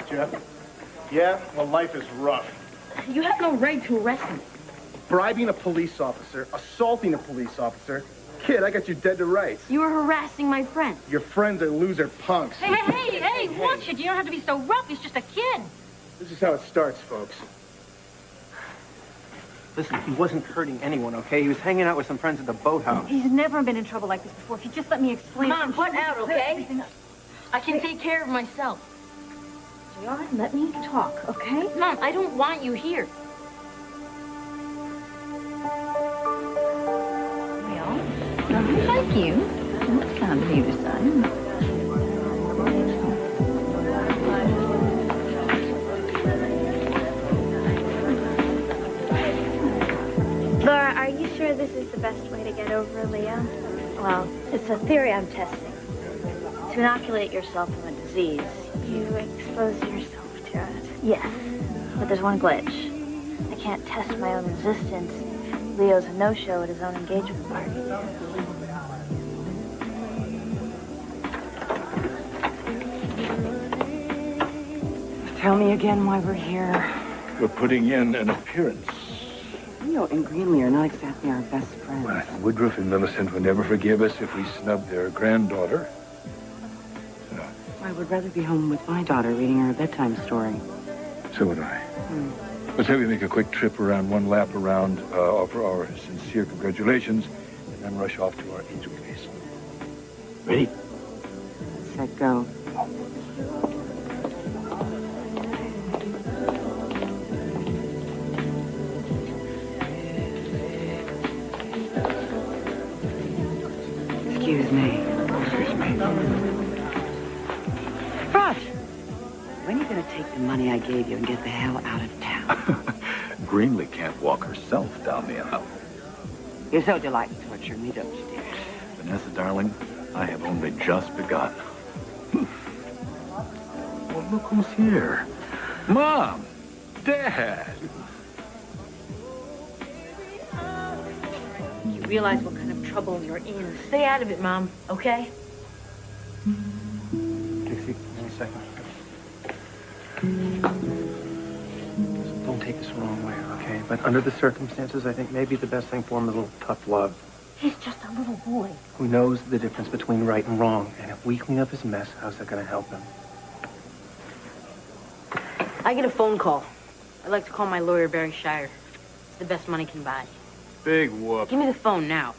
Jeff? Yeah? Well, life is rough. You have no right to arrest me. Bribing a police officer, assaulting a police officer. Kid, I got you dead to rights. You were harassing my friend. Your friends are loser punks. Hey, watch it. You don't have to be so rough. He's just a kid. This is how it starts, folks. Listen, he wasn't hurting anyone, okay? He was hanging out with some friends at the boathouse. He's never been in trouble like this before. If you just let me explain. Come on, put out, okay? I can take care of myself. JR, let me talk, okay? Mom, I don't want you here. Well, I like you. It's kind of you to son. Laura, are you sure this is the best way to get over Leo? Well, it's a theory I'm testing. To inoculate yourself from a disease, you expose yourself to it. Yes, but there's one glitch. I can't test my own resistance. Leo's a no-show at his own engagement party. Tell me again why we're here. We're putting in an appearance. Leo and Greenlee are not exactly our best friends. Well, Woodruff and Millicent would never forgive us if we snubbed their granddaughter. I would rather be home with my daughter reading her a bedtime story. So would I. Let's have you make a quick trip around, one lap around, offer our sincere congratulations, and then rush off to our angel case. Ready? Set, go. Excuse me. Excuse me. Raj, when are you going to take the money I gave you and get the hell out of town? Greenlee can't walk herself down the aisle. You're so delighted to torture me, don't you, dear? Vanessa, darling, I have only just begun. Well, look who's here. Mom! Dad! You realize what kind of trouble you're in. Stay out of it, Mom, okay? Dixie, one second. Don't take this the wrong way, okay? But under the circumstances, I think maybe the best thing for him is a little tough love. He's just a little boy. Who knows the difference between right and wrong. And if we clean up his mess, how's that going to help him? I get a phone call. I'd like to call my lawyer, Barry Shire. It's the best money can buy. Big whoop. Give me the phone now.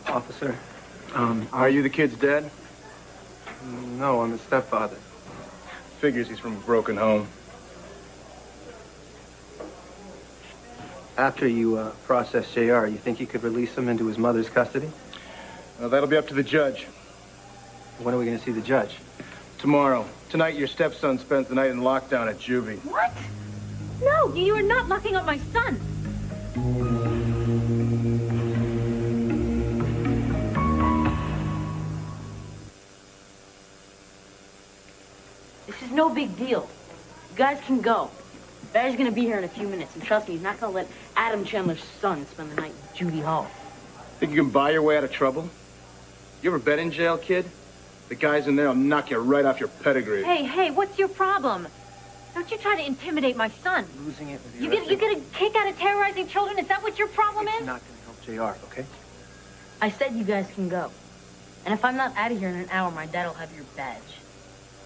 Officer, Are you the kid's dad? no, I'm his stepfather. Figures he's from a broken home. After you process JR, you think you could release him into his mother's custody? Well, that'll be up to the judge. When are we going to see the judge? Tomorrow. Tonight, your stepson spends the night in lockdown at juvie. What? No, you are not locking up my son. This is no big deal. You guys can go. Barry's gonna be here in a few minutes, and trust me, he's not gonna let Adam Chandler's son spend the night in Judy Hall. Think you can buy your way out of trouble? You ever been in jail, kid? The guys in there will knock you right off your pedigree. Hey, what's your problem? Don't you try to intimidate my son. Losing it with You get a kick out of terrorizing children? Is that what your problem It's is? not going to help JR, okay? I said you guys can go. And if I'm not out of here in an hour, my dad will have your badge.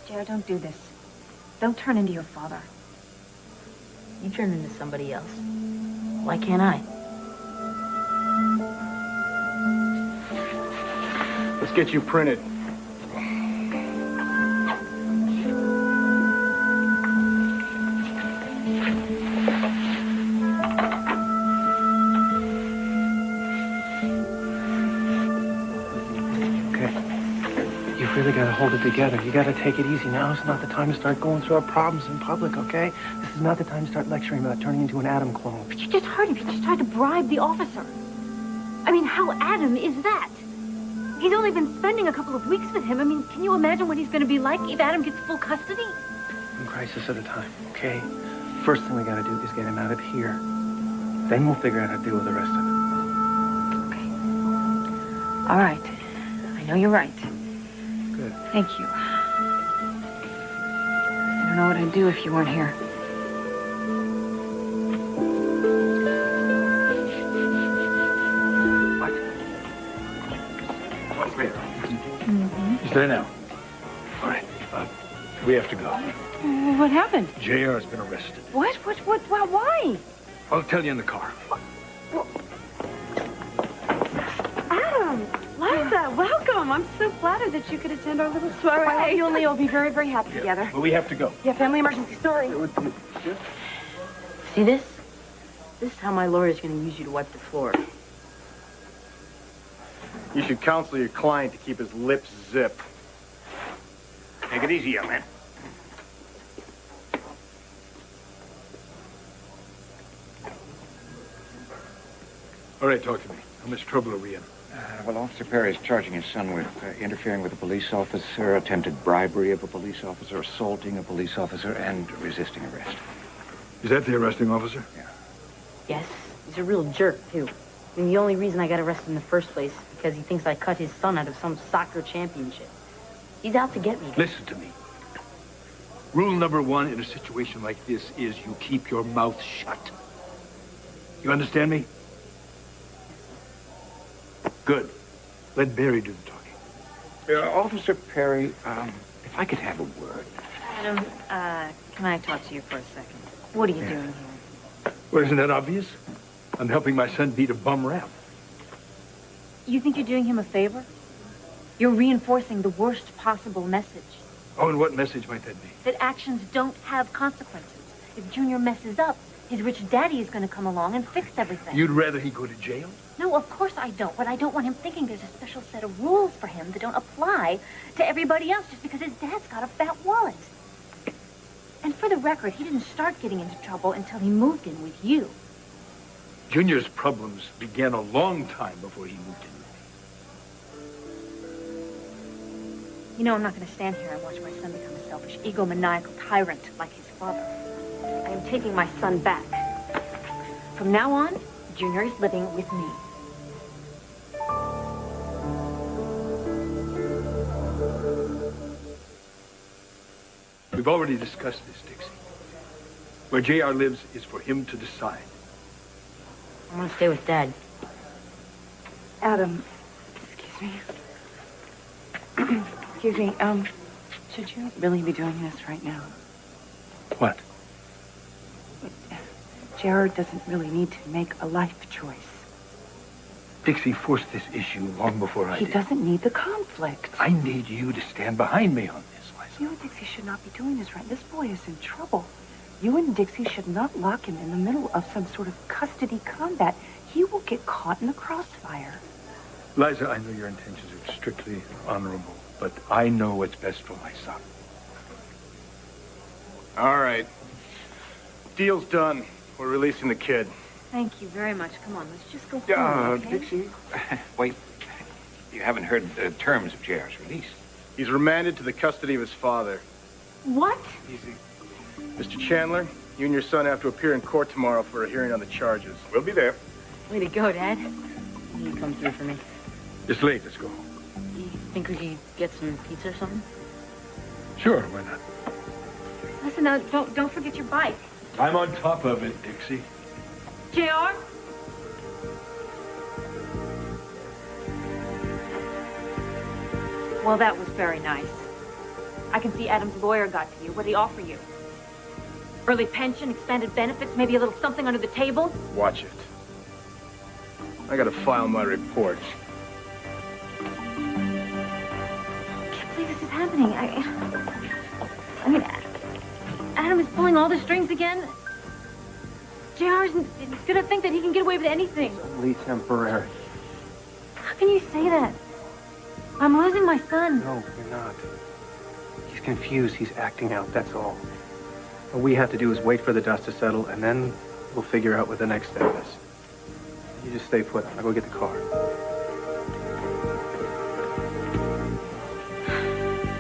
JR, don't do this. Don't turn into your father. You turn into somebody else. Why can't I? Let's get you printed. You've really got to hold it together. You got to take it easy. Now is not the time to start going through our problems in public, okay? This is not the time to start lecturing about turning into an Adam clone. But you just heard him. He just tried to bribe the officer. I mean, how Adam is that? He's only been spending a couple of weeks with him. I mean, can you imagine what he's going to be like if Adam gets full custody? One crisis at a time, okay? First thing we got to do is get him out of here. Then we'll figure out how to deal with the rest of it. Okay. All right. I know you're right. Good. Thank you. I don't know what I'd do if you weren't here. What's there? He's there now. All right. We have to go. What happened? JR has been arrested. What? Why? I'll tell you in the car. Adam, Liza, welcome. I'm so flattered that you could attend our little soiree. I hope you and Leo will be very, very happy together. But we have to go. Yeah, family emergency. Sorry. See this? This is how my lawyer's going to use you to wipe the floor. You should counsel your client to keep his lips zipped. Take it easy, young man. All right, talk to me. How much trouble are we in? Well, Officer Perry is charging his son with interfering with a police officer, attempted bribery of a police officer, assaulting a police officer, and resisting arrest. Is that the arresting officer? Yeah. Yes, he's a real jerk, too. I mean, the only reason I got arrested in the first place is because he thinks I cut his son out of some soccer championship. He's out to get me. Listen to me. Rule number one in a situation like this is you keep your mouth shut. You understand me? Good. Let Barry do the talking. Officer Perry, if I could have a word. Adam, can I talk to you for a second? What are you doing here? Well, isn't that obvious? I'm helping my son beat a bum rap. You think you're doing him a favor? You're reinforcing the worst possible message. Oh, and what message might that be? That actions don't have consequences. If Junior messes up, his rich daddy is going to come along and fix everything. You'd rather he go to jail? No, of course I don't. But I don't want him thinking there's a special set of rules for him that don't apply to everybody else just because his dad's got a fat wallet. And for the record, he didn't start getting into trouble until he moved in with you. Junior's problems began a long time before he moved in. You know, I'm not going to stand here and watch my son become a selfish, egomaniacal tyrant like his father. I am taking my son back. From now on, Junior is living with me. We've already discussed this, Dixie. Where JR lives is for him to decide. I want to stay with Dad. Adam, excuse me. Excuse me, should you really be doing this right now? What? Jared doesn't really need to make a life choice. Dixie forced this issue long before I He did. doesn't need the conflict. I need you to stand behind me on this, Liza. You and Dixie should not be doing this right. This boy is in trouble. You and Dixie should not lock him in the middle of some sort of custody combat. He will get caught in the crossfire. Liza, I know your intentions are strictly honorable, but I know what's best for my son. All right. Deal's done. We're releasing the kid. Thank you very much. Come on, let's just go forward, okay? Dixie, wait. You haven't heard the terms of JR's release. He's remanded to the custody of his father. What? Mr. Chandler, you and your son have to appear in court tomorrow for a hearing on the charges. We'll be there. Way to go, Dad. You come through for me. It's late. Let's go. You think we could get some pizza or something? Sure, why not? Listen, now, don't forget your bike. I'm on top of it, Dixie. JR? Well, that was very nice. I can see Adam's lawyer got to you. What did he offer you? Early pension, expanded benefits, maybe a little something under the table? Watch it. I gotta file my report. I can't believe this is happening. I mean, Adam is pulling all the strings again. JR's gonna think that he can get away with anything. Only temporary. How can you say that? I'm losing my son. No, you're not. He's confused. He's acting out, that's all. What we have to do is wait for the dust to settle, and then we'll figure out what the next step is. You just stay put. I'll go get the car.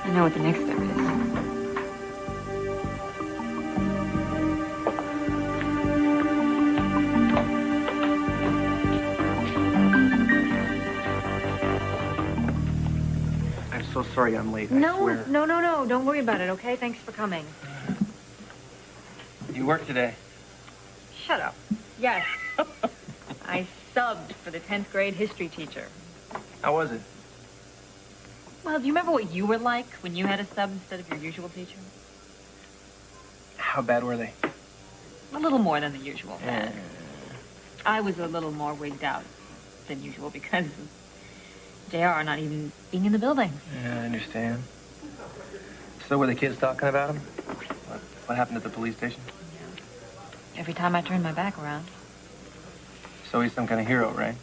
I know what the next step is. I'm so sorry I'm late, I swear. No. Don't worry about it, okay? Thanks for coming. You work today? Shut up. Yes. I subbed for the 10th grade history teacher. How was it? Well, do you remember what you were like when you had a sub instead of your usual teacher? How bad were they? A little more than the usual. I was a little more wigged out than usual because of JR not even being in the building. Yeah, I understand. So were the kids talking about him? What happened at the police station? Yeah. Every time I turned my back around. So he's some kind of hero, right?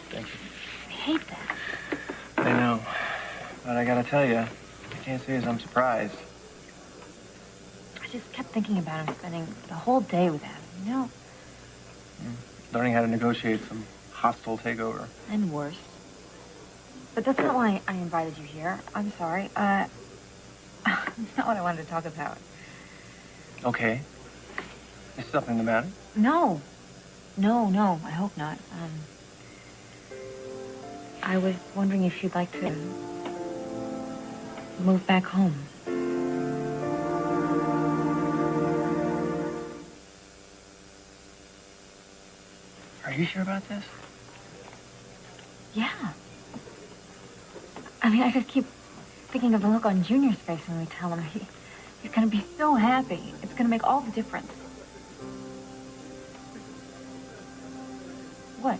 Thank you. I hate that. I know. But I gotta tell you, I can't say as I'm surprised. I just kept thinking about him spending the whole day with Adam, you know? Learning how to negotiate some hostile takeover. And worse. But that's not why I invited you here. I'm sorry. That's not what I wanted to talk about. Okay. Is something the matter? No, I hope not. I was wondering if you'd like to move back home. Are you sure about this? Yeah. I mean, I just keep thinking of the look on Junior's face when we tell him. He's gonna be so happy. It's gonna make all the difference. What?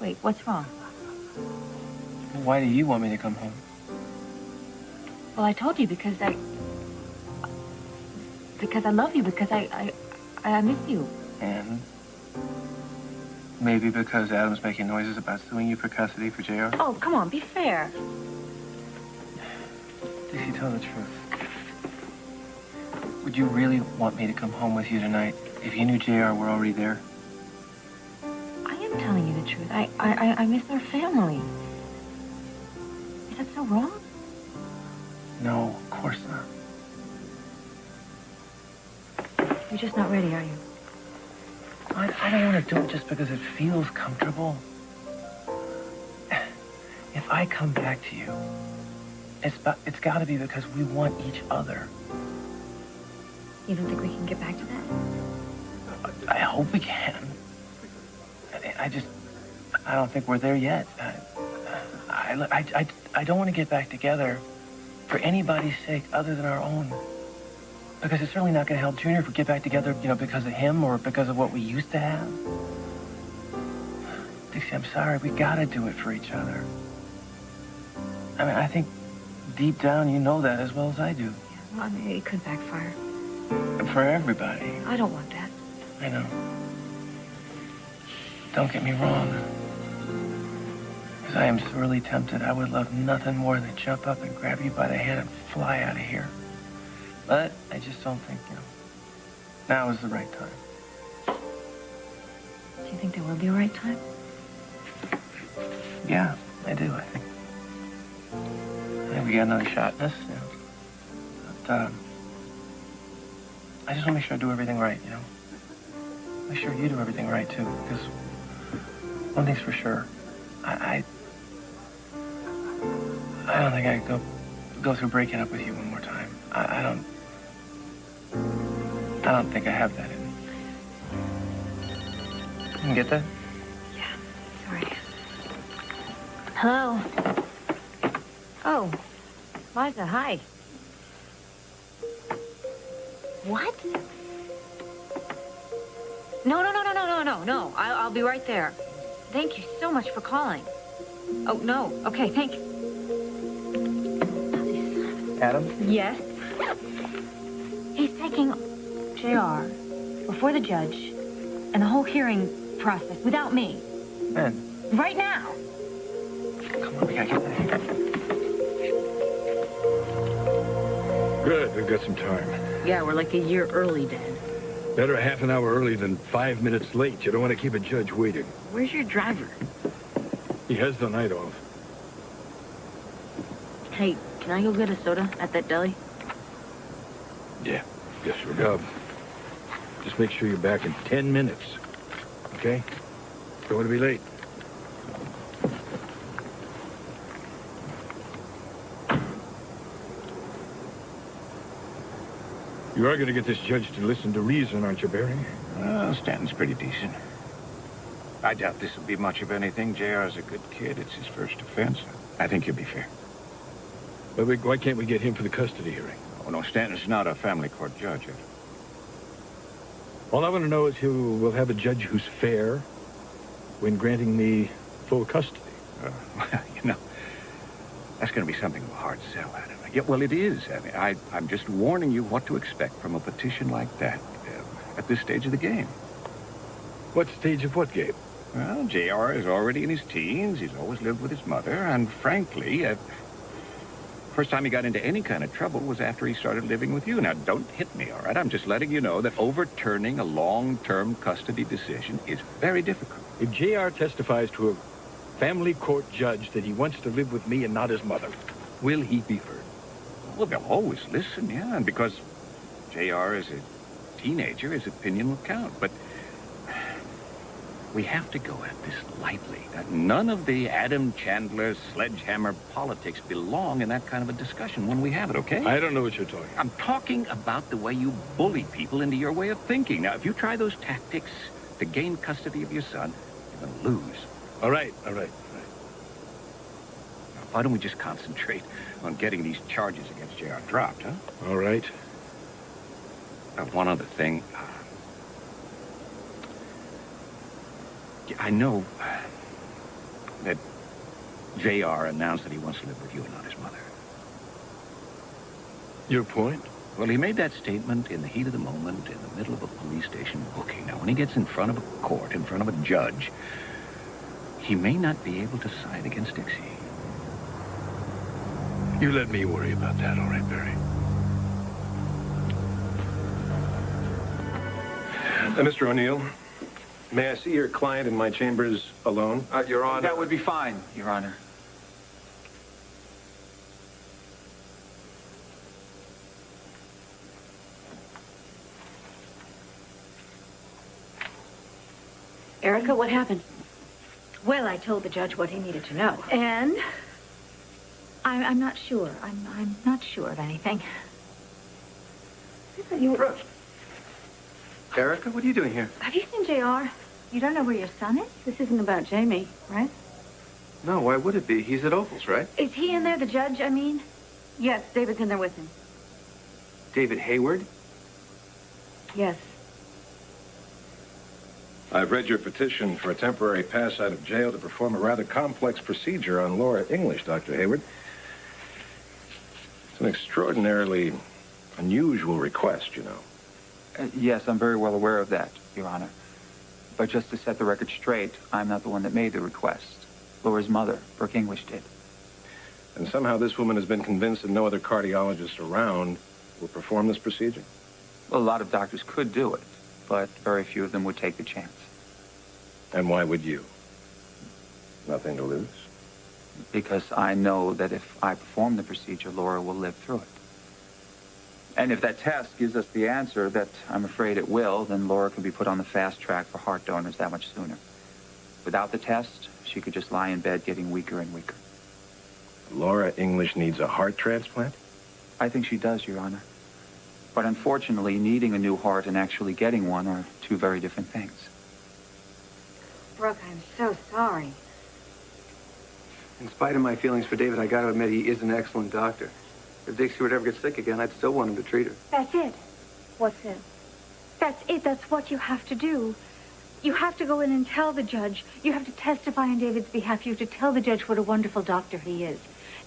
Wait, what's wrong? Why do you want me to come home? Well, I told you because I love you, because I miss you. And maybe because Adam's making noises about suing you for custody for JR? Oh, come on, be fair. Dixie, tell the truth. Would you really want me to come home with you tonight if you knew JR were already there? I am telling you the truth. I miss our family. Is that so wrong? No, of course not. You're just not ready, are you? I don't want to do it just because it feels comfortable. If I come back to you, it's got to be because we want each other. You don't think we can get back to that? I hope we can. I don't think we're there yet. I don't want to get back together for anybody's sake other than our own. Because it's certainly not going to help Junior if we get back together, because of him or because of what we used to have. Dixie, I'm sorry. We got to do it for each other. I mean, I think deep down you know that as well as I do. Yeah, well, I mean, it could backfire. For everybody. I don't want that. I know. Don't get me wrong. Because I am sorely tempted. I would love nothing more than jump up and grab you by the hand and fly out of here. But I just don't think, now is the right time. Do you think there will be a right time? Yeah, I do, I think. I think we got another shot in this, But, I just want to make sure I do everything right, Make sure you do everything right, too. Because one thing's for sure. I don't think I could go through breaking up with you one more time. I don't think I have that in me. You can get that? Yeah, sorry. Hello. Oh, Liza, hi. What? No. I'll be right there. Thank you so much for calling. Oh, no. Okay, thanks. Adam? Yes? He's taking JR before the judge and the whole hearing process without me. When? Right now. Come on, we gotta get out of here. Good, we've got some time. Yeah, we're like a year early, Dad. Better a half an hour early than 5 minutes late. You don't want to keep a judge waiting. Where's your driver? He has the night off. Hey, can I go get a soda at that deli? Yeah, yes, sure. Go. Just make sure you're back in 10 minutes. Okay? Don't want to be late. You are going to get this judge to listen to reason, aren't you, Barry? Well, Stanton's pretty decent. I doubt this will be much of anything. JR's a good kid. It's his first offense. I think you'll be fair. But why can't we get him for the custody hearing? Oh, no, Stanton's not a family court judge. All I want to know is who will have a judge who's fair when granting me full custody. Well, you know, that's going to be something of a hard sell, Adam. Yeah, well, it is. I mean, I'm just warning you what to expect from a petition like that at this stage of the game. What stage of what game? Well, JR is already in his teens. He's always lived with his mother. And frankly, first time he got into any kind of trouble was after he started living with you. Now, don't hit me, all right? I'm just letting you know that overturning a long-term custody decision is very difficult. If JR testifies to a family court judge that he wants to live with me and not his mother, will he be heard? Well, they'll always listen, yeah. And because JR is a teenager, his opinion will count. But we have to go at this lightly. None of the Adam Chandler sledgehammer politics belong in that kind of a discussion when we have it, okay? I don't know what you're talking about. I'm talking about the way you bully people into your way of thinking. Now, if you try those tactics to gain custody of your son, you're going to lose. All right. Now, why don't we just concentrate on getting these charges against JR dropped, huh? All right. Now, one other thing. I know that JR announced that he wants to live with you and not his mother. Your point? Well, he made that statement in the heat of the moment in the middle of a police station booking. Now, when he gets in front of a court, in front of a judge, he may not be able to side against Dixie. You let me worry about that, all right, Barry? Mr. O'Neill, may I see your client in my chambers alone? Your Honor. That would be fine, Your Honor. Erica, what happened? Well, I told the judge what he needed to know. And? I'm not sure. I'm not sure of anything. Erica, what are you doing here? Have you seen JR? You don't know where your son is? This isn't about Jamie, right? No, why would it be? He's at Opal's, right? Is he in there, the judge, I mean? Yes, David's in there with him. David Hayward? Yes. I've read your petition for a temporary pass out of jail to perform a rather complex procedure on Laura English, Dr. Hayward. It's an extraordinarily unusual request, you know. Yes, I'm very well aware of that, Your Honor. But just to set the record straight, I'm not the one that made the request. Laura's mother, Brooke English, did. And somehow this woman has been convinced that no other cardiologist around will perform this procedure? Well, a lot of doctors could do it, but very few of them would take the chance. And why would you? Nothing to lose? Because I know that if I perform the procedure, Laura will live through it. And if that test gives us the answer that I'm afraid it will, then Laura can be put on the fast track for heart donors that much sooner. Without the test, she could just lie in bed getting weaker and weaker. Laura English needs a heart transplant? I think she does, Your Honor. But unfortunately, needing a new heart and actually getting one are two very different things. Brooke, I'm so sorry. In spite of my feelings for David, I gotta admit he is an excellent doctor. If Dixie would ever get sick again, I'd still want him to treat her. That's it. What's it? That's it. That's what you have to do. You have to go in and tell the judge. You have to testify on David's behalf. You have to tell the judge what a wonderful doctor he is.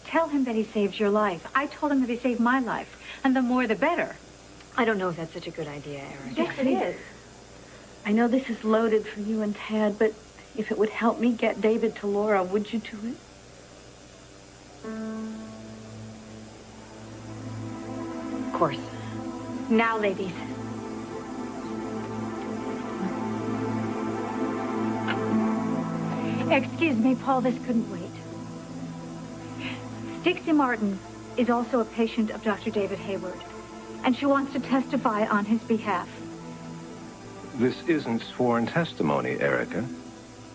Tell him that he saved your life. I told him that he saved my life. And the more, the better. I don't know if that's such a good idea, Erica. Yes, it is. I know this is loaded for you and Tad, but if it would help me get David to Laura, would you do it? Of course. Now, ladies. Excuse me, Paul, this couldn't wait. Dixie Martin is also a patient of Dr. David Hayward, and she wants to testify on his behalf. This isn't sworn testimony, Erica.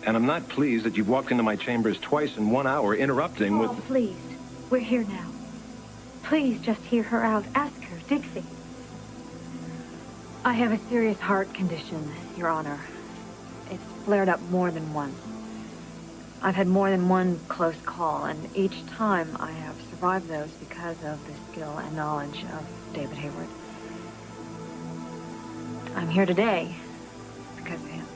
And I'm not pleased that you've walked into my chambers twice in 1 hour, interrupting Paul, with... please. We're here now. Please just hear her out. Ask her, Dixie. I have a serious heart condition, Your Honor. It's flared up more than once. I've had more than one close call, and each time I have survived those because of the skill and knowledge of David Hayward. I'm here today because of him.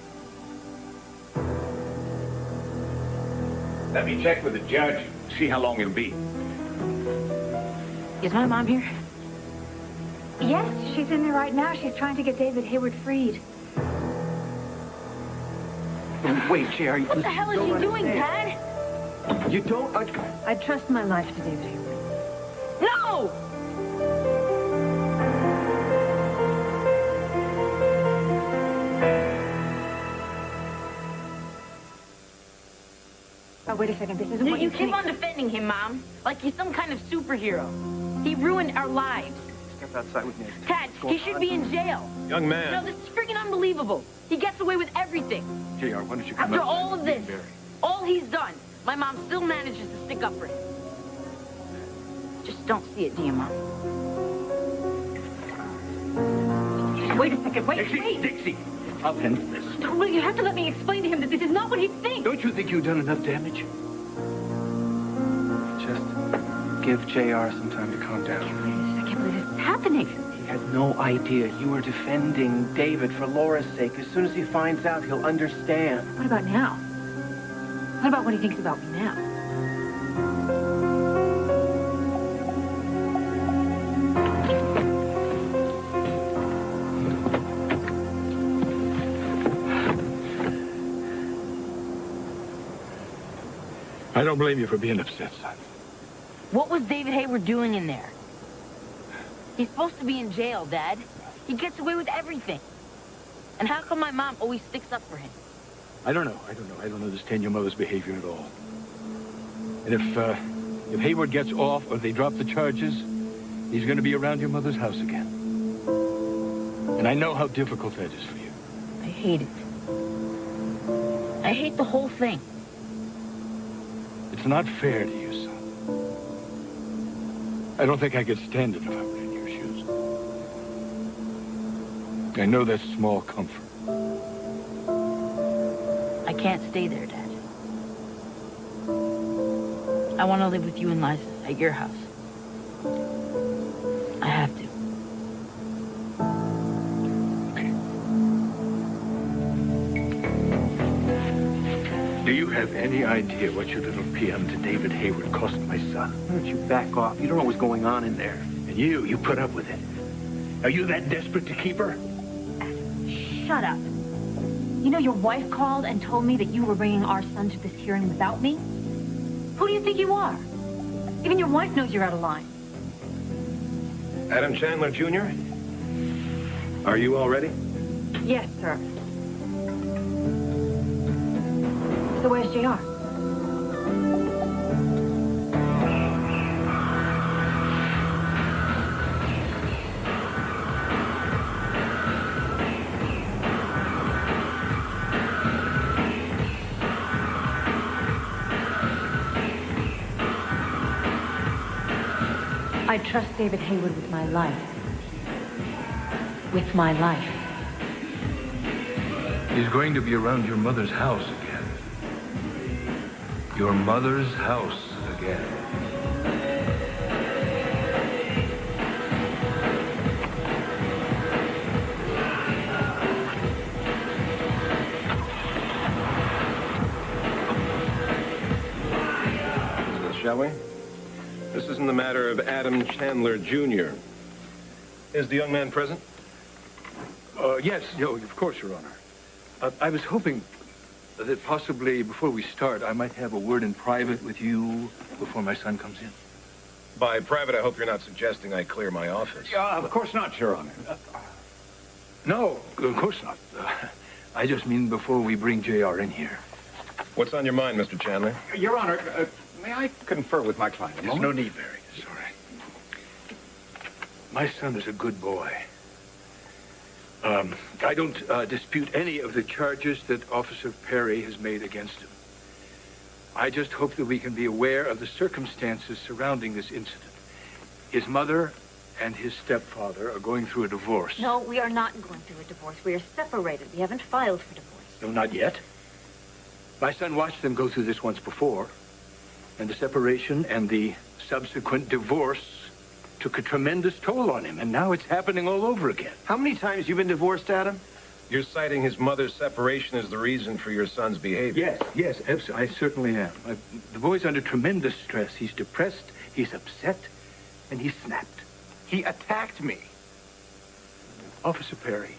Let me check with the judge, see how long it'll be. Is my mom here? Yes, she's in there right now. She's trying to get David Hayward freed. Oh, wait, JR. What the hell is she doing, Dad? You don't... I trust my life to David Hayward. No! Oh, wait a second. This isn't what You you keep think. on defending him, Mom. Like he's some kind of superhero. He ruined our lives. Step outside with me. Dad, he should be in jail. Young man. No, this is freaking unbelievable. He gets away with everything. JR, why don't you come After outside all of with me, this, Barry? all he's done, my mom still manages to stick up for him. Just don't see it, do you, Mom? Wait a second. Wait, Dixie, wait. Dixie, I'll handle this. Well, you have to let me explain to him that this is not what he thinks. Don't you think you've done enough damage? Just give JR some time to calm down. I can't believe this is happening. He had no idea you were defending David for Laura's sake. As soon as he finds out, he'll understand. What about now? What about what he thinks about me now? I don't blame you for being upset, son. What was David Hayward doing in there? He's supposed to be in jail, Dad. He gets away with everything. And how come my mom always sticks up for him? I don't know. I don't understand your mother's behavior at all. And if Hayward gets off or they drop the charges, he's going to be around your mother's house again. And I know how difficult that is for you. I hate it. I hate the whole thing. It's not fair to you, son. I don't think I could stand it if I were in your shoes. I know that's small comfort. I can't stay there, Dad. I want to live with you and Liza at your house. I have to. Do you have any idea what your little PM to David Hayward cost my son? Why don't you back off? You don't know what's going on in there. And you put up with it. Are you that desperate to keep her? Shut up. You know, your wife called and told me that you were bringing our son to this hearing without me? Who do you think you are? Even your wife knows you're out of line. Adam Chandler, Jr.? Are you all ready? Yes, sir. So where's JR? I trust David Hayward with my life. With my life. He's going to be around your mother's house again. Your mother's house again. Shall we? This isn't the matter of Adam Chandler, Jr. Is the young man present? Yes, of course, Your Honor. I was hoping that possibly before we start, I might have a word in private with you before my son comes in. By private, I hope you're not suggesting I clear my office. Of course not, Your Honor. No, of course not. I just mean before we bring JR in here. What's on your mind, Mr. Chandler? Your Honor, may I confer with my client a There's moment? no need, Barry. It's all right. My son is a good boy. I don't dispute any of the charges that Officer Perry has made against him. I just hope that we can be aware of the circumstances surrounding this incident. His mother and his stepfather are going through a divorce. No, we are not going through a divorce. We are separated. We haven't filed for divorce. No, not yet. My son watched them go through this once before, and the separation and the subsequent divorce took a tremendous toll on him, and now it's happening all over again. How many times you been divorced, Adam? You're citing his mother's separation as the reason for your son's behavior. Yes, absolutely. I certainly am. The boy's under tremendous stress. He's depressed, he's upset, and he's snapped. He attacked me. Officer Perry,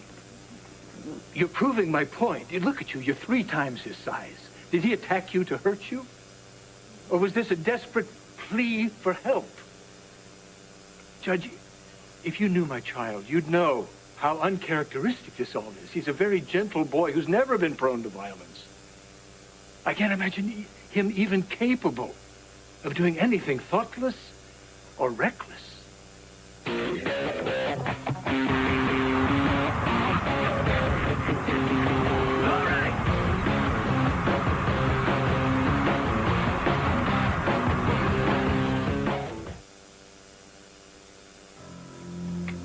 you're proving my point. You look at you, you're 3 times his size. Did he attack you to hurt you? Or was this a desperate plea for help? Judge, if you knew my child, you'd know how uncharacteristic this all is. He's a very gentle boy who's never been prone to violence. I can't imagine him even capable of doing anything thoughtless or reckless.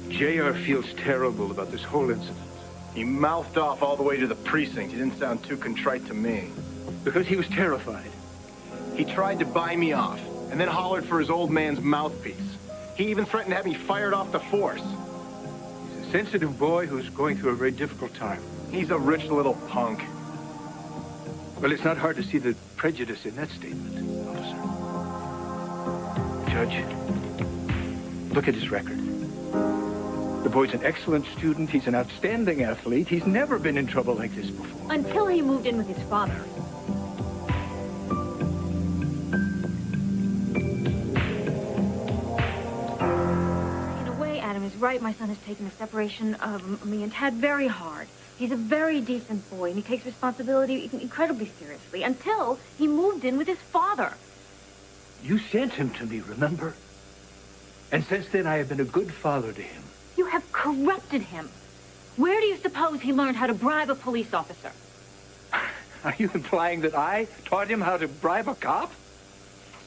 JR feels terrible about this whole incident. He mouthed off all the way to the precinct. He didn't sound too contrite to me. Because he was terrified. He tried to buy me off, and then hollered for his old man's mouthpiece. He even threatened to have me fired off the force. He's a sensitive boy who's going through a very difficult time. He's a rich little punk. Well, it's not hard to see the prejudice in that statement, officer. Judge, look at his record. The boy's an excellent student. He's an outstanding athlete. He's never been in trouble like this before. Until he moved in with his father. In a way, Adam is right. My son has taken the separation of me and Tad very hard. He's a very decent boy, and he takes responsibility incredibly seriously, until he moved in with his father. You sent him to me, remember? And since then, I have been a good father to him. You have corrupted him. Where do you suppose he learned how to bribe a police officer? Are you implying that I taught him how to bribe a cop?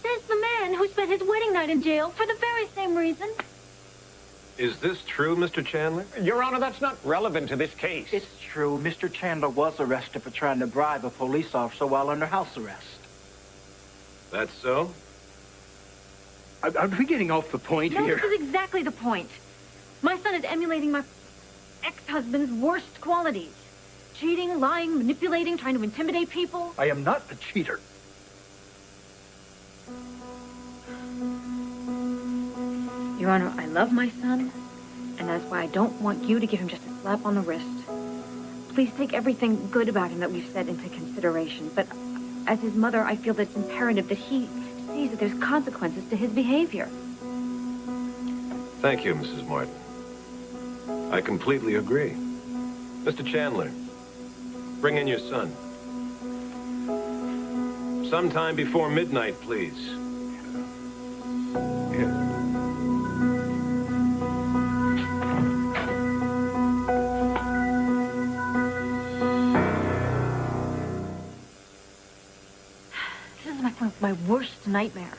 Says the man who spent his wedding night in jail for the very same reason. Is this true, Mr. Chandler? Your Honor, that's not relevant to this case. It's true. Mr. Chandler was arrested for trying to bribe a police officer while under house arrest. That's so? Are we getting off the point here? No, this is exactly the point. My son is emulating my ex-husband's worst qualities. Cheating, lying, manipulating, trying to intimidate people. I am not a cheater. Your Honor, I love my son, and that's why I don't want you to give him just a slap on the wrist. Please take everything good about him that we've said into consideration, but as his mother, I feel that it's imperative that he sees that there's consequences to his behavior. Thank you, Mrs. Martin. I completely agree. Mr. Chandler, bring in your son. Sometime before midnight, please. Yes. This is my worst nightmare.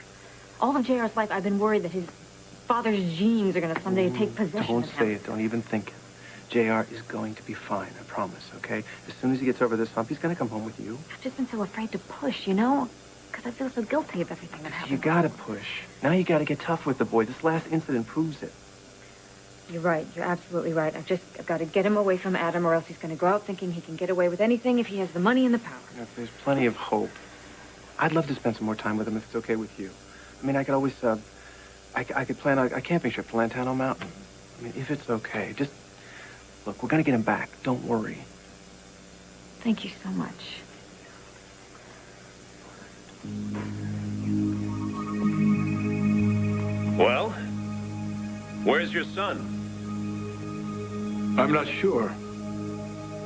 All of JR's life, I've been worried that his father's genes are going to someday take possession Don't of him. say it. Don't even think it. JR is going to be fine, I promise, okay? As soon as he gets over this hump, he's going to come home with you. I've just been so afraid to push, you know? Because I feel so guilty of everything that happened. You got to push. Now you got to get tough with the boy. This last incident proves it. You're right. You're absolutely right. I've got to get him away from Adam, or else he's going to go out thinking he can get away with anything if he has the money and the power. If there's plenty of hope. I'd love to spend some more time with him if it's okay with you. I mean, I could always, I could plan a camping trip to Lantano Mountain. I mean, if it's okay. Just, look, we're going to get him back. Don't worry. Thank you so much. Well, where's your son? I'm not sure.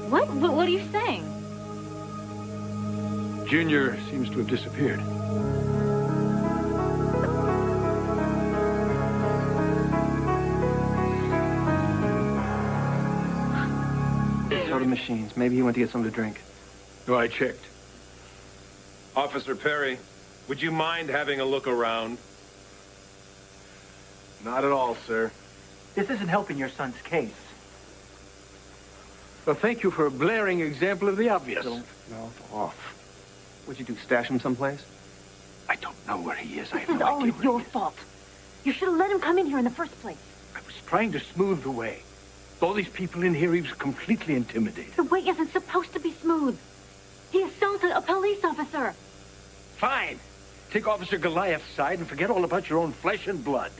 What? What are you saying? Junior seems to have disappeared. Soda machines. Maybe he went to get something to drink. No, I checked. Officer Perry, would you mind having a look around? Not at all, sir. This isn't helping your son's case. Well, thank you for a blaring example of the obvious. Don't mouth off. What'd you do, stash him someplace? I don't know where he is. I have This is no all idea where your he is. fault. You should have let him come in here in the first place. I was trying to smooth the way. With all these people in here, he was completely intimidated. The way isn't supposed to be smooth. He assaulted a police officer. Fine. Take Officer Goliath's side and forget all about your own flesh and blood.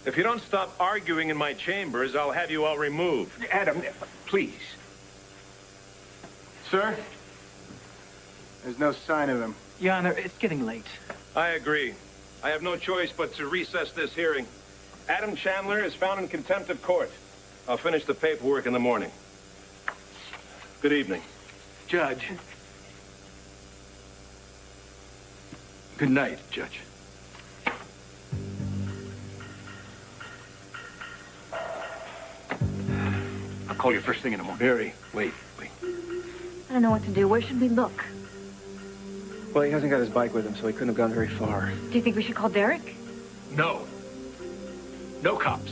If you don't stop arguing in my chambers, I'll have you all removed. Adam, please. Sir? There's no sign of him. Your Honor, it's getting late. I agree. I have no choice but to recess this hearing. Adam Chandler is found in contempt of court. I'll finish the paperwork in the morning. Good evening. Judge. Good night, Judge. I'll call you first thing in the morning. Mary, wait. I don't know what to do. Where should we look? Well, he hasn't got his bike with him, so he couldn't have gone very far. Do you think we should call Derek? No. No cops.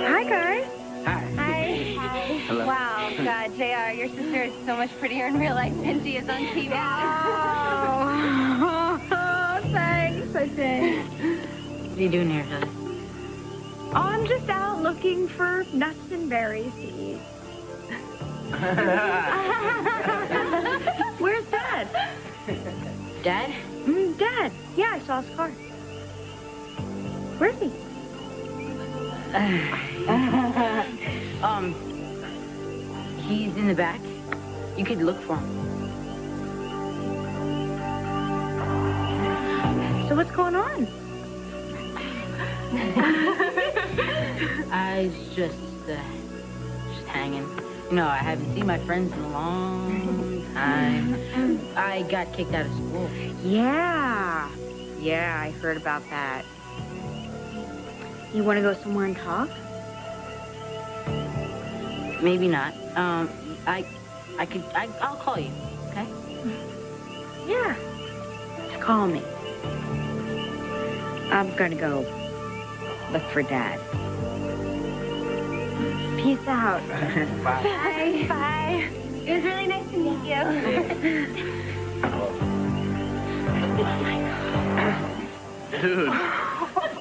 Hi, guys. Hi. Hi. Hello. Wow, God, JR, your sister is so much prettier in real life than she is on TV. Oh, thanks, I think. What are you doing here, Philly? Oh, I'm just out looking for nuts and berries to eat. Where's Dad? Dad? Dad. Yeah, I saw his car. Where's he? He's in the back. You could look for him. So what's going on? I was just hanging. You know, I haven't seen my friends in a long time. I got kicked out of school. Yeah, I heard about that. You want to go somewhere and talk? Maybe not. I'll call you, okay? Yeah. Just call me. I'm gonna go look for Dad. Peace out. Bye. Bye. Bye. It was really nice to meet you. Dude,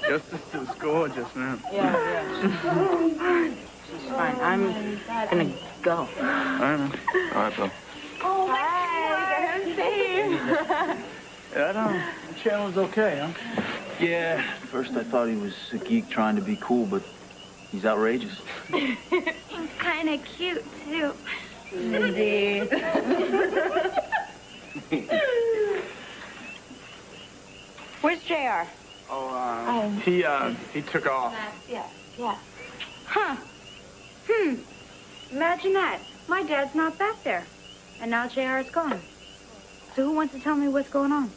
Justice is gorgeous, man. Yeah. She's fine. I'm gonna go. All right, man. All right, Bill. Oh, bye. Get him safe. Yeah, Chandler's okay, huh? Yeah, at first I thought he was a geek trying to be cool, but he's outrageous. He's kind of cute, too. Indeed. Where's JR? He took off. Yeah. Huh. Imagine that. My dad's not back there. And now JR is gone. So who wants to tell me what's going on?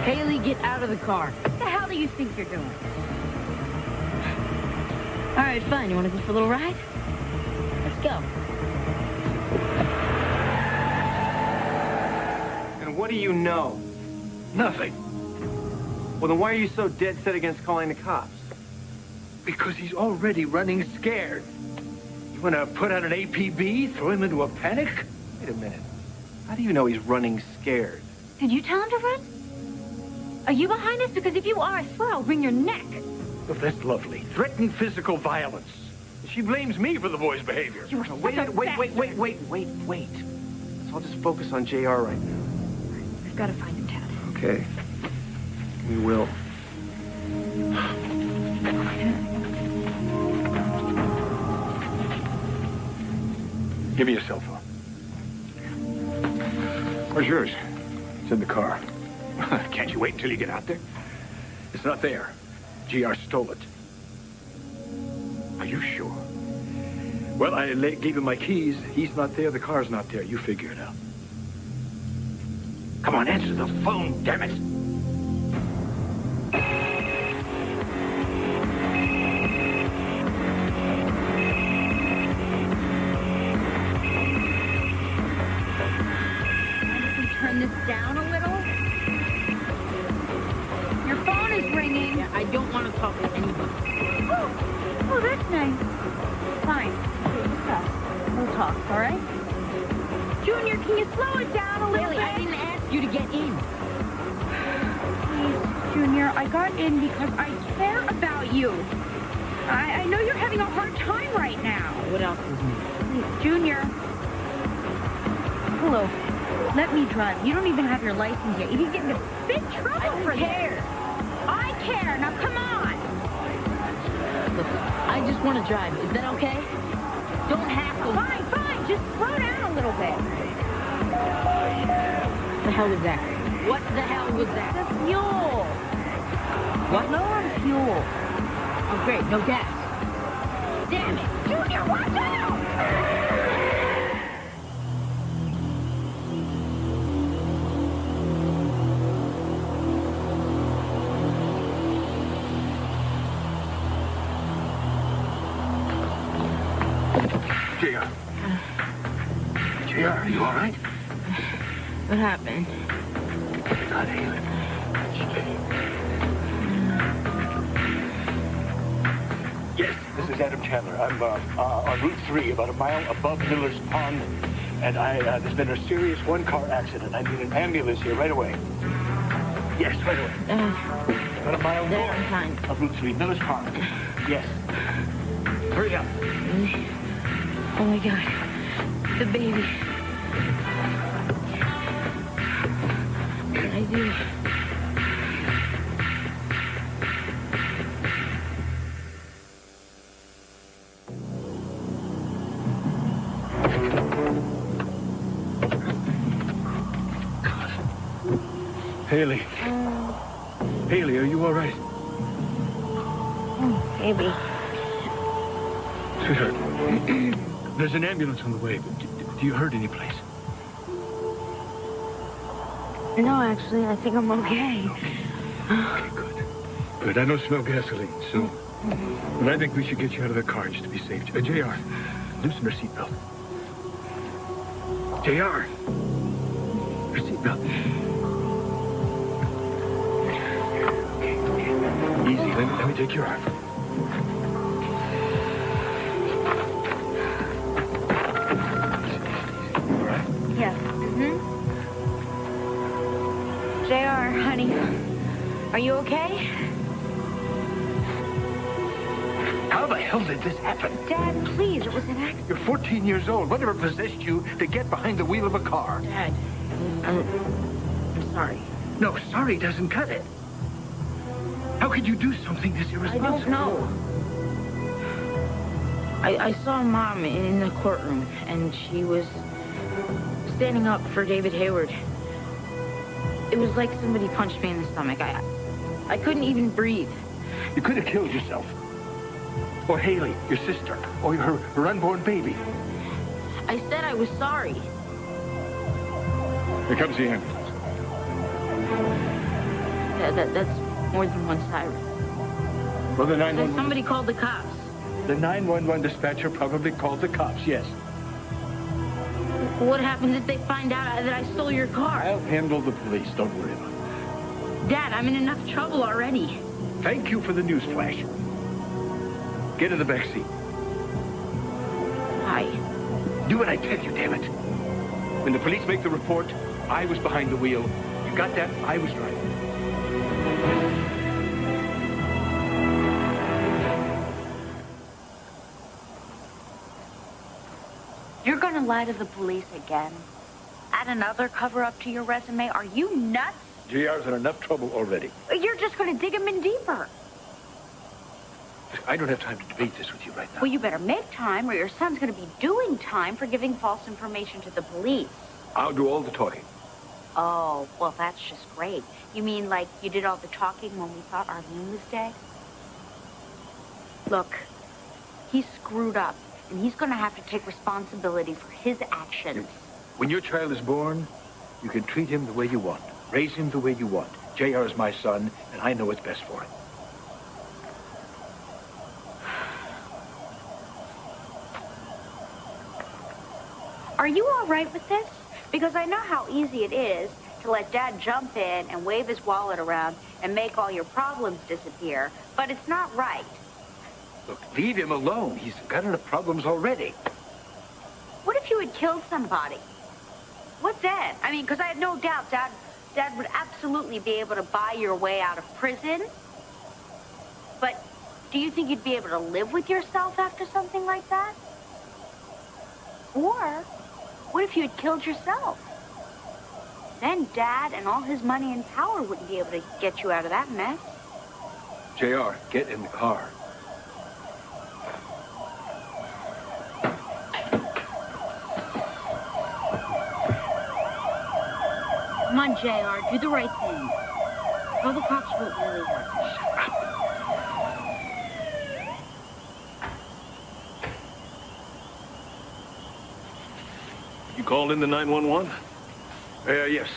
Haley, get out of the car. What the hell do you think you're doing? All right, fine. You want to go for a little ride? Let's go. And what do you know? Nothing. Well, then why are you so dead set against calling the cops? Because he's already running scared. You want to put out an APB? Throw him into a panic? Wait a minute. How do you know he's running scared? Did you tell him to run? Are you behind this? Because if you are, I swear I'll wring your neck. Oh, that's lovely. Threatened physical violence. She blames me for the boy's behavior. You were Wait, such a wait. bastard. So I'll just focus on JR right now. We've got to find him, Dad. Okay. We will. Give me your cell phone. Where's yours? It's in the car. Can't you wait until you get out there? It's not there. JR stole it. Are you sure? Well, I gave him my keys. He's not there. The car's not there. You figure it out. Come on, answer the phone, damn it. Turn this down a little? Your phone is ringing. Yeah, I don't want to talk to anybody. Oh, that's nice. Fine. Okay, discuss. We'll talk, all right? Junior, can you slow it down a little Haley, bit? I didn't ask you to get in. Please, Junior, I got in because I care about you. I know you're having a hard time right now. What else is new? Please, Junior. Hello. Let me drive. You don't even have your license yet. You can get into big trouble for this. I care. Now, come on. Look, I just want to drive. Is that okay? Don't hassle me. Fine, fine. Just slow down a little bit. What the hell was that? What the hell was that? The fuel. What? Low on fuel. Oh, great. No gas. Damn it. Junior, watch out! JR. JR, are you all right? What happened? God, Haley. Yes, this is Adam Chandler. I'm on Route 3, about a mile above Miller's Pond, and there's been a serious one-car accident. I need an ambulance here right away. Yes, right away. About a mile north of Route 3, Miller's Pond. Yes. Hurry up. Oh, my God. The baby. What can I do? Haley. Haley, are you all right? Maybe. Sweetheart, there's an ambulance on the way. Do you hurt any place? No, actually, I think I'm okay. Okay, good. Good. I don't smell gasoline, so... But I think we should get you out of the car just to be safe. JR, loosen her seatbelt. JR! Her seatbelt. Easy. Let me take your arm. All right? Yeah. JR, honey, are you okay? How the hell did this happen? Dad, please, it was an accident. You're 14 years old. Whatever possessed you to get behind the wheel of a car? Dad, I'm sorry. No, sorry doesn't cut it. How could you do something this irresponsible? I don't know. I saw Mom in the courtroom, and she was standing up for David Hayward. It was like somebody punched me in the stomach. I couldn't even breathe. You could have killed yourself. Or Haley, your sister, or her unborn baby. I said I was sorry. Here comes the ambulance. That's more than one siren. Well, the 911... Somebody called the cops. The 911 dispatcher probably called the cops, yes. What happens if they find out that I stole your car? I'll handle the police. Don't worry about it. Dad, I'm in enough trouble already. Thank you for the news flash. Get in the back seat. Why? Do what I tell you, damn it. When the police make the report, I was behind the wheel. You got that? I was driving. You're gonna lie to the police again? Add another cover-up to your resume? Are you nuts? JR's in enough trouble already. You're just gonna dig him in deeper. I don't have time to debate this with you right now. Well, you better make time, or your son's gonna be doing time for giving false information to the police. I'll do all the talking. Oh, well, that's just great. You mean like you did all the talking when we thought Arlene was dead? Look, he screwed up, and he's going to have to take responsibility for his actions. When your child is born, you can treat him the way you want. Raise him the way you want. JR is my son, and I know what's best for him. Are you all right with this? Because I know how easy it is to let Dad jump in and wave his wallet around and make all your problems disappear, but it's not right. Look, leave him alone. He's got enough problems already. What if you had killed somebody? What then? I mean, because I have no doubt Dad would absolutely be able to buy your way out of prison. But do you think you'd be able to live with yourself after something like that? Or what if you had killed yourself? Then Dad and all his money and power wouldn't be able to get you out of that mess. JR, get in the car. Come on, JR, do the right thing. Tell the cops what really happened. You called in the 911? Yes,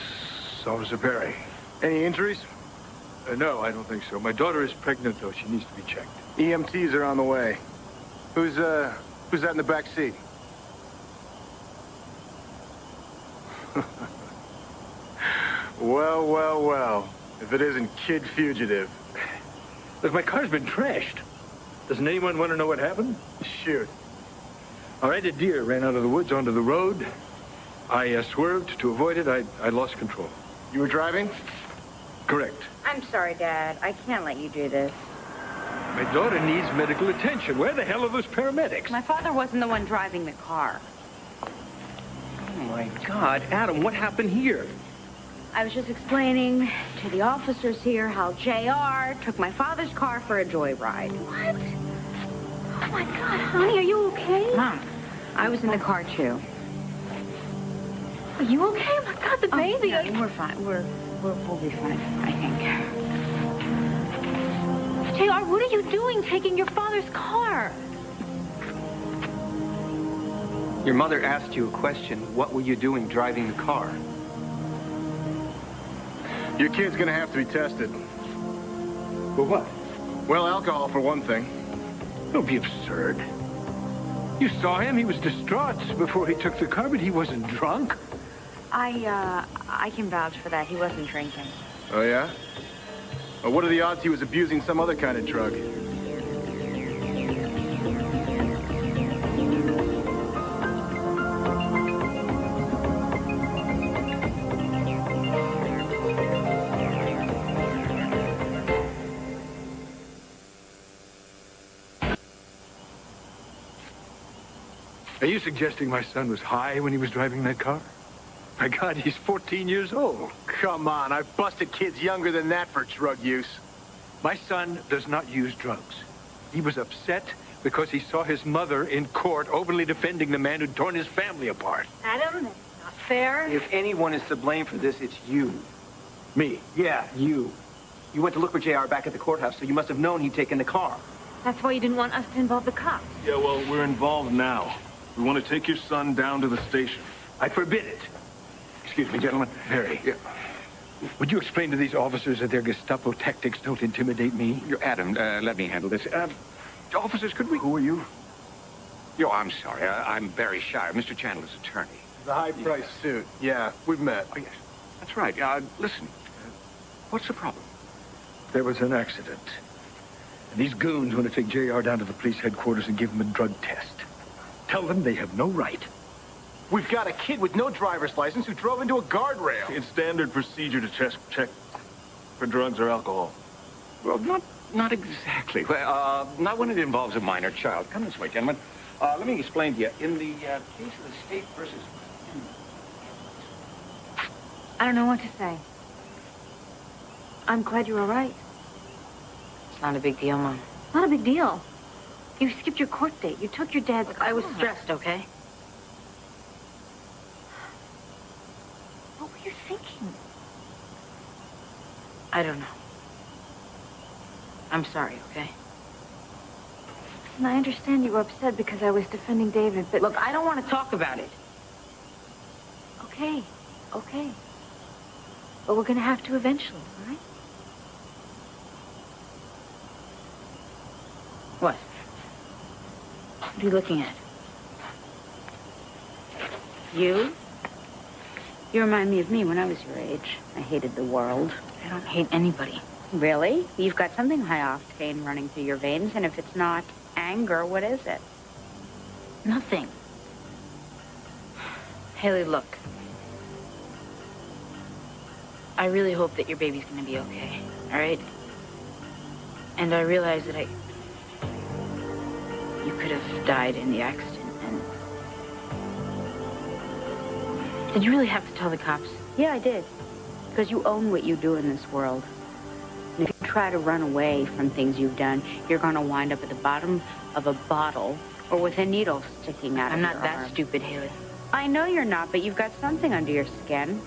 Officer Perry. Any injuries? No, I don't think so. My daughter is pregnant, though. She needs to be checked. EMTs are on the way. Who's that in the back seat? Well, well, well. If it isn't Kid Fugitive. Look, my car's been trashed. Doesn't anyone want to know what happened? Shoot. All right, a deer ran out of the woods onto the road. I swerved to avoid it. I lost control. You were driving? Correct. I'm sorry, Dad. I can't let you do this. My daughter needs medical attention. Where the hell are those paramedics? My father wasn't the one driving the car. Oh, my God. Adam, what happened here? I was just explaining to the officers here how JR took my father's car for a joyride. What? Oh, my God, honey, are you okay? Mom, I was in the car, too. Are you okay? Oh, my God, the baby. No, we're fine. We'll be fine, I think. JR, what are you doing taking your father's car? Your mother asked you a question. What were you doing driving the car? Your kid's gonna have to be tested. For what? Well, alcohol for one thing. Don't be absurd. You saw him. He was distraught before he took the car, but he wasn't drunk. I can vouch for that. He wasn't drinking. Oh, yeah? Well, what are the odds he was abusing some other kind of drug? Are you suggesting my son was high when he was driving that car? My God, he's 14 years old. Come on, I've busted kids younger than that for drug use. My son does not use drugs. He was upset because he saw his mother in court openly defending the man who'd torn his family apart. Adam, that's not fair. If anyone is to blame for this, it's you. Me? Yeah, you. You went to look for JR back at the courthouse, so you must have known he'd taken the car. That's why you didn't want us to involve the cops. Yeah, well, we're involved now. We want to take your son down to the station. I forbid it. Excuse me, gentlemen. Harry. Yeah. Would you explain to these officers that their Gestapo tactics don't intimidate me? Adam, let me handle this. Officers, could we... Who are you? Yo, I'm sorry. I'm Barry Shire, Mr. Chandler's attorney. The high-priced suit. Yeah, we've met. Oh, yes. That's right. Listen. What's the problem? There was an accident. And these goons want to take JR down to the police headquarters and give him a drug test. Tell them they have no right. We've got a kid with no driver's license who drove into a guardrail. It's standard procedure to check for drugs or alcohol. Well, not exactly. Well, not when it involves a minor child. Come this way, gentlemen. Let me explain to you. In the case of the state versus... I don't know what to say. I'm glad you're all right. It's not a big deal, Mom. Not a big deal. You skipped your court date. You took your dad's car. I was stressed, okay? What were you thinking? I don't know. I'm sorry, okay? And I understand you were upset because I was defending David, but... Look, I don't want to talk about it. Okay, okay. But we're going to have to eventually, all right? What? What are you looking at? You? You remind me of me when I was your age. I hated the world. I don't hate anybody. Really? You've got something high octane running through your veins, and if it's not anger, what is it? Nothing. Haley, look. I really hope that your baby's gonna be okay, all right? And I realize that you could have died in the accident, and... Did you really have to tell the cops? Yeah, I did. Because you own what you do in this world. And if you try to run away from things you've done, you're going to wind up at the bottom of a bottle or with a needle sticking out of your arm. I'm not that stupid, Haley. I know you're not, but you've got something under your skin.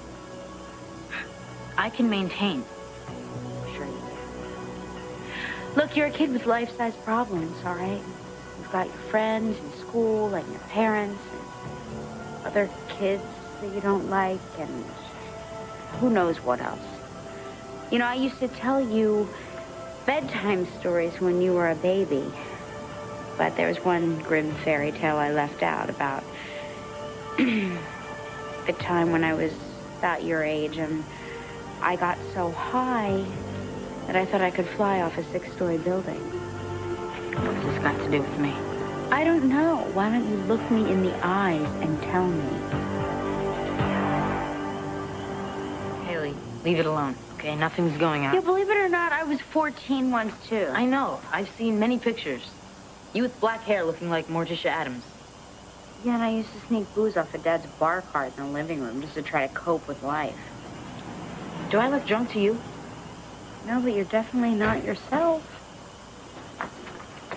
I can maintain. Sure you can. Look, you're a kid with life-size problems, all right? You've got your friends and school and your parents and other kids that you don't like and who knows what else. You know, I used to tell you bedtime stories when you were a baby. But there's one grim fairy tale I left out about the time when I was about your age and I got so high that I thought I could fly off a 6-story building. What's this got to do with me? I don't know. Why don't you look me in the eyes and tell me? Haley, leave it alone, okay? Nothing's going on. Yeah, believe it or not, I was 14 once, too. I know. I've seen many pictures. You with black hair looking like Morticia Adams. Yeah, and I used to sneak booze off of Dad's bar cart in the living room just to try to cope with life. Do I look drunk to you? No, but you're definitely not yourself.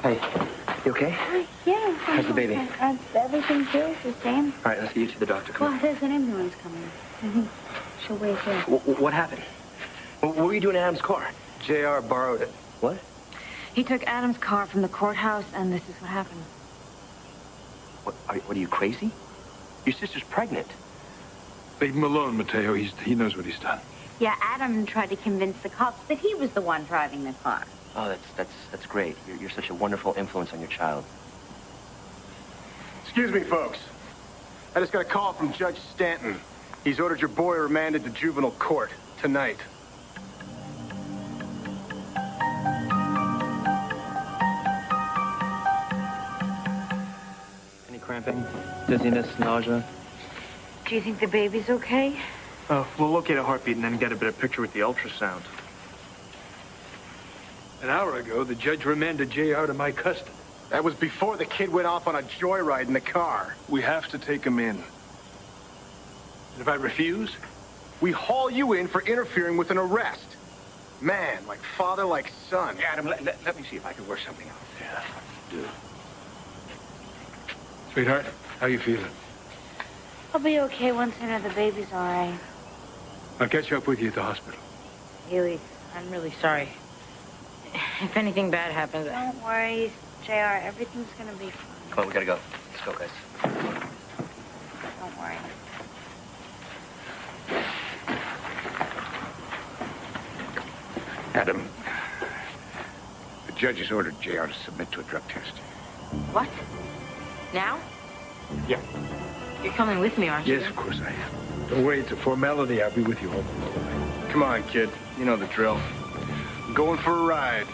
Hey, you okay? Yeah. How's the baby? Everything feels the same. All right, let's get you to the doctor. Come Well, there's an ambulance coming. I think she'll wait here. What happened? What were you doing in Adam's car? JR borrowed it. What? He took Adam's car from the courthouse, and this is what happened. What are you, crazy? Your sister's pregnant. Leave him alone, Mateo. He knows what he's done. Yeah, Adam tried to convince the cops that he was the one driving the car. Oh, that's great. You're such a wonderful influence on your child. Excuse me, folks. I just got a call from Judge Stanton. He's ordered your boy remanded to juvenile court tonight. Any cramping, dizziness, nausea? Do you think the baby's okay? We'll locate a heartbeat and then get a better picture with the ultrasound. An hour ago, the judge remanded JR to my custody. That was before the kid went off on a joyride in the car. We have to take him in. And if I refuse? We haul you in for interfering with an arrest. Man, like father, like son. Adam, let me see if I can work something out. Yeah, do. Sweetheart, how you feeling? I'll be okay once I know the baby's all right. I'll catch up with you at the hospital. Haley, I'm really sorry. If anything bad happens... Don't worry, JR. Everything's gonna be fine. Come on, we gotta go. Let's go, guys. Don't worry. Adam, the judge has ordered JR to submit to a drug test. What? Now? Yeah. You're coming with me, aren't you? Yes, of course I am. Don't worry, it's a formality. I'll be with you all the way. Come on, kid. You know the drill. I'm going for a ride.